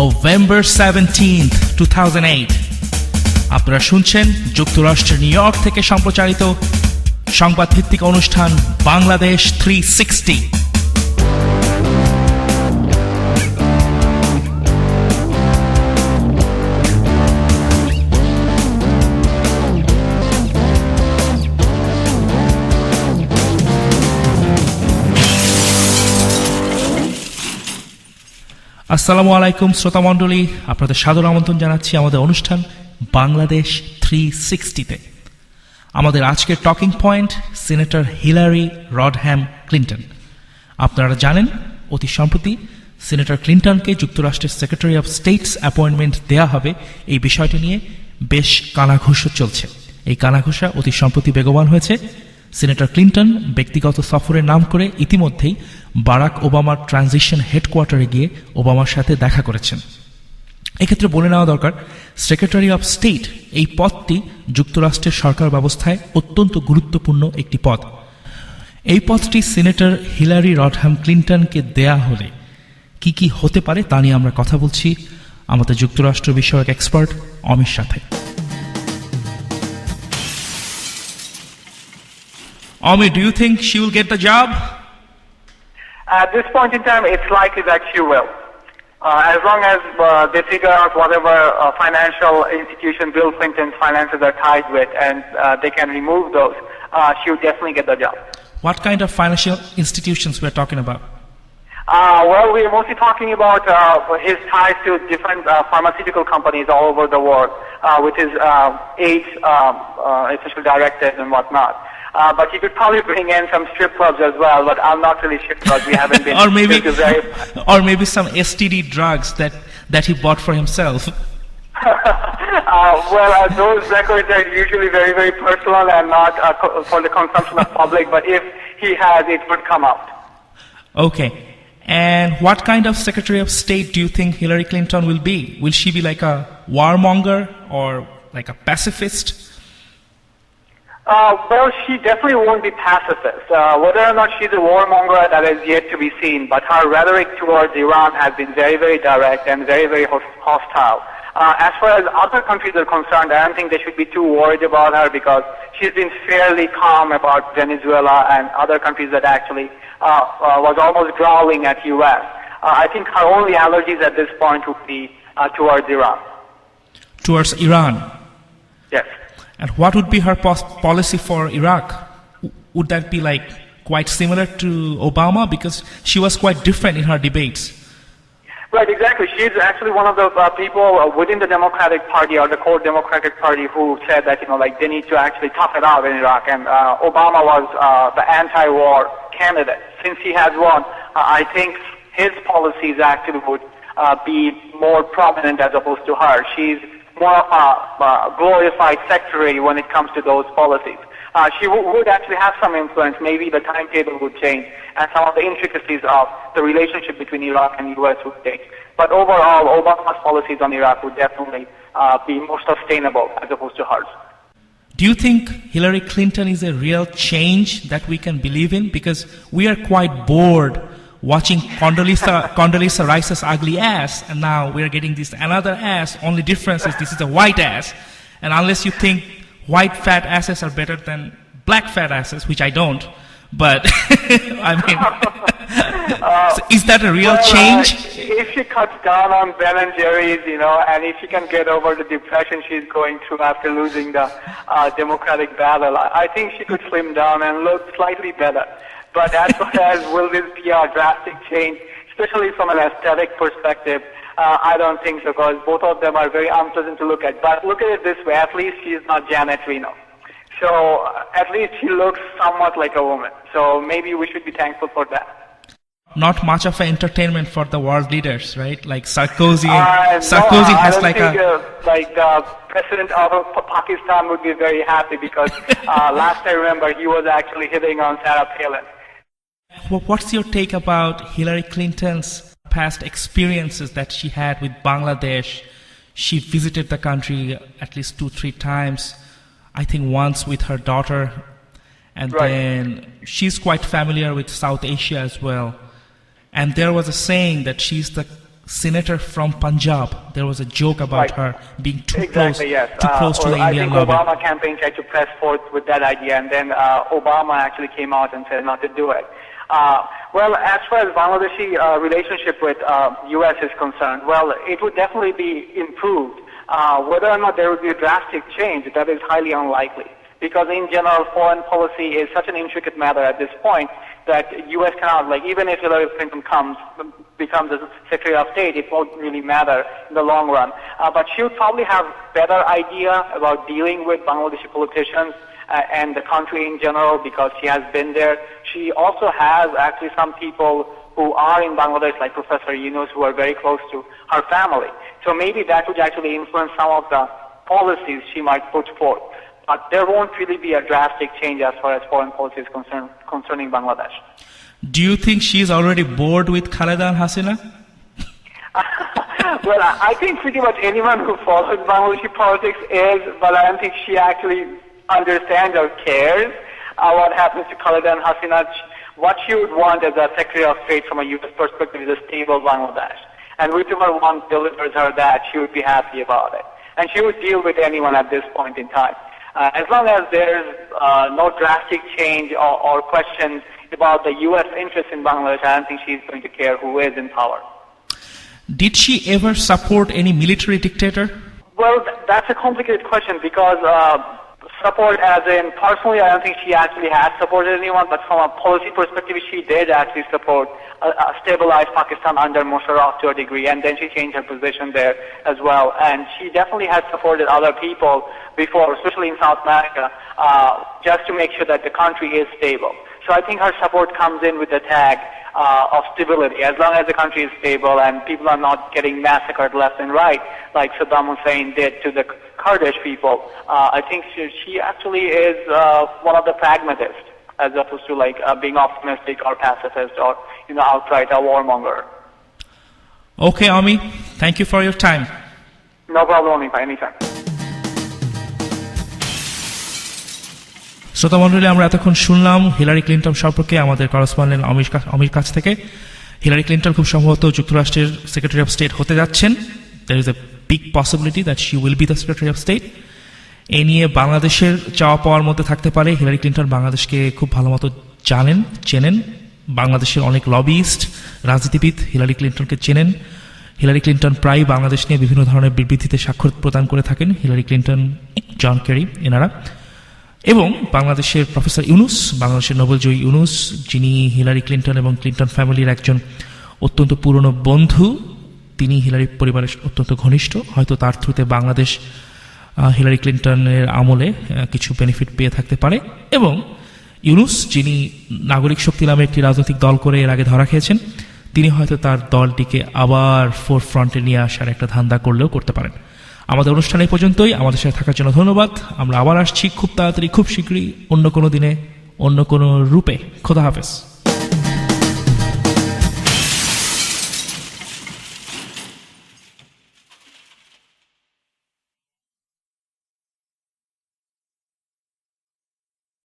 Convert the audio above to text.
November 17th, 2008 আপনারা শুনছেন যুক্তরাষ্ট্রের নিউ ইয়র্ক থেকে সম্প্রচারিত সংবাদভিত্তিক অনুষ্ঠান বাংলাদেশ 360। আসসালামু আলাইকুম শ্রোতামণ্ডলী, আপনাদের সাদর আমন্ত্রণ জানাচ্ছি আমাদের অনুষ্ঠান বাংলাদেশ 360-তে। আমাদের আজকের talking point senator Hillary Rodham Clinton. আপনারা জানেন অতি সম্প্রতি সিনেটর ক্লিন্টনকে যুক্তরাষ্ট্রের সেক্রেটারি অফ স্টেটস অ্যাপয়েন্টমেন্ট দেয়া হবে, এই বিষয়টি নিয়ে বেশ কানাঘুষো চলছে। এই কানাঘুষা অতি সম্প্রতি বেগবান হয়েছে। সিনেটর ক্লিন্টন ব্যক্তিগত সফরের নাম করে ইতিমধ্যেই বারাক ওবামার ট্রানজিশন হেডকোয়ার্টারে গিয়ে ওবামার সাথে দেখা করেছেন। এক্ষেত্রে বলে নেওয়া দরকার, সেক্রেটারি অফ স্টেট এই পদটি যুক্তরাষ্ট্রের সরকার ব্যবস্থায় অত্যন্ত গুরুত্বপূর্ণ একটি পদ। এই পদটি সিনেটর হিলারি রডহ্যাম ক্লিন্টনকে দেয়া হলে কি কি হতে পারে তা নিয়ে আমরা কথা বলছি আমাদের যুক্তরাষ্ট্র বিষয়ক এক্সপার্ট অমির সাথে। Ami, do you think she will get the job? At this point in time, it's likely that she will. As long as they figure out whatever financial institution Bill Clinton's finances are tied with and they can remove those, she will definitely get the job. What kind of financial institutions we're talking about? Well, we're mostly talking about his ties to different pharmaceutical companies all over the world, with his aides, essentially directors and whatnot. But he could probably bring in some strip clubs as well, but I'm not really sure because we haven't been or maybe some STD drugs that he bought for himself. Those records are usually very, very personal and not for the consumption of public, but if he has, it would come out. Okay. And what kind of Secretary of State do you think Hillary Clinton will be? Will she be like a warmonger or like a pacifist? Well, she definitely won't be pacifist. Whether or not she's a warmonger, that is yet to be seen. But her rhetoric towards Iran has been very, very direct and very, very hostile. As far as other countries are concerned, I don't think they should be too worried about her because she's been fairly calm about Venezuela and other countries that actually was almost growling at U.S. I think her only allergies at this point would be towards Iran. Towards Iran? Yes. And what would be her policy for Iraq? Would that be like quite similar to Obama? Because she was quite different in her debates. Right, exactly. She's actually one of the people within the Democratic Party or the core Democratic Party who said that, they need to actually tough it out in Iraq. And Obama was the anti-war candidate. Since he has won, I think his policies actually would be more prominent as opposed to her. She's more of a glorified secretary when it comes to those policies. She would actually have some influence. Maybe the timetable would change and some of the intricacies of the relationship between Iraq and U.S. would change. But overall, Obama's policies on Iraq would definitely be more sustainable as opposed to hers. Do you think Hillary Clinton is a real change that we can believe in? Because we are quite bored watching Condoleezza Rice's ugly ass, and now we are getting this another ass. Only difference is this is a white ass. And unless you think white fat asses are better than black fat asses, which I don't, but I mean, so is that a real change? If she cuts down on Ben and Jerry's, and if she can get over the depression she's going through after losing the Democratic battle, I think she could slim down and look slightly better. But as far as will this be a drastic change, especially from an aesthetic perspective, I don't think so, because both of them are very unpleasant to look at. But look at it this way, at least she's not Janet Reno. So at least she looks somewhat like a woman. So maybe we should be thankful for that. Not much of an entertainment for the world leaders, right? Like Sarkozy. Sarkozy has like the president of Pakistan would be very happy because last I remember he was actually hitting on Sarah Palin. What's your take about Hillary Clinton's past experiences that she had with Bangladesh? She visited the country at least 2-3 times, I think once with her daughter, and then she's quite familiar with South Asia as well. And there was a saying that she's the senator from Punjab. There was a joke about her being too Exactly, yes. too close to the I Indian think lobby. Obama campaign tried to press forth with that idea, and then Obama actually came out and said not to do it. Well, as far as Bangladeshi relationship with U.S. is concerned, well, it would definitely be improved. Whether or not there would be a drastic change, that is highly unlikely. Because in general, foreign policy is such an intricate matter at this point that U.S. cannot, like, even if Hillary Clinton becomes a Secretary of State, it won't really matter in the long run. But she would probably have better idea about dealing with Bangladeshi politicians and the country in general because she has been there. She also has actually some people who are in Bangladesh, like Professor Yunus, who are very close to her family. So maybe that would actually influence some of the policies she might put forth. But there won't really be a drastic change as far as foreign policy is concerned concerning Bangladesh. Do you think she is already bored with Khaleda and Hasina? Well, I think pretty much anyone who follows Bangladeshi politics is, but I don't think she actually understands or cares what happens to Khaleda and Hasina. What she would want as a Secretary of State from a U.S. perspective is a stable Bangladesh. And whichever one delivers her that, she would be happy about it. And she would deal with anyone at this point in time. As long as there's no drastic change or questions about the U.S. interest in Bangladesh, I don't think she's going to care who is in power. Did she ever support any military dictator? Well, that's a complicated question because support as in personally, I don't think she actually has supported anyone, but from a policy perspective, she did actually support a stabilized Pakistan under Musharraf to a degree, and then she changed her position there as well. And she definitely has supported other people before, especially in South America, just to make sure that the country is stable. So I think her support comes in with the tag of stability. As long as the country is stable and people are not getting massacred left and right, like Saddam Hussein did to the Kurdish people, I think she actually is one of the pragmatists, as opposed to like being optimistic or pacifist or outright a warmonger. Okay, Ami, thank you for your time. No problem, Amipa, anytime. শ্রোতা মণ্ডলী, আমরা এতক্ষণ শুনলাম Hillary Clinton সম্পর্কে আমাদের correspondent অমির কাছ থেকে। Hillary Clinton খুব সম্ভবত যুক্তরাষ্ট্রের সেক্রেটারি অফ স্টেট হতে যাচ্ছেন। There is a big possibility that she will be the secretary of state. এ নিয়ে বাংলাদেশের চাওয়া পাওয়ার মধ্যে থাকতে পারে। হিলারি ক্লিন্টন বাংলাদেশকে খুব ভালো মতো জানেন, চেনেন। বাংলাদেশের অনেক লবিস্ট, রাজনীতিবিদ হিলারি ক্লিন্টনকে চেনেন। হিলারি ক্লিন্টন প্রায় বাংলাদেশ নিয়ে বিভিন্ন ধরনের বিবৃতিতে স্বাক্ষর প্রদান করে থাকেন। হিলারি ক্লিন্টন, জন কেরি, এনারা। এবং বাংলাদেশের প্রফেসর ইউনুস, বাংলাদেশের নোবেলজয়ী ইউনুস, যিনি হিলারি ক্লিন্টন এবং ক্লিন্টন ফ্যামিলির একজন অত্যন্ত পুরনো বন্ধু, তিনি হিলারি পরিবারের অত্যন্ত ঘনিষ্ঠ। হয়তো তার থ্রুতে বাংলাদেশ হিলারি ক্লিন্টনের আমলে কিছু বেনিফিট পেয়ে থাকতে পারে। এবং ইউনুস, যিনি নাগরিক শক্তি নামে একটি রাজনৈতিক দল করে এর আগে ধরা খেয়েছেন, তিনি হয়তো তার দলটিকে আবার ফোরফ্রন্টে নিয়ে আসার একটা ধান্দা করলেও করতে পারেন। আমাদের অনুষ্ঠান এই পর্যন্তই। আমাদের সাথে থাকার জন্য ধন্যবাদ। আমরা আবার আসছি খুব তাড়াতাড়ি, খুব শীঘ্রই, অন্য কোনো দিনে, অন্য কোনো রূপে। খোদা হাফেজ।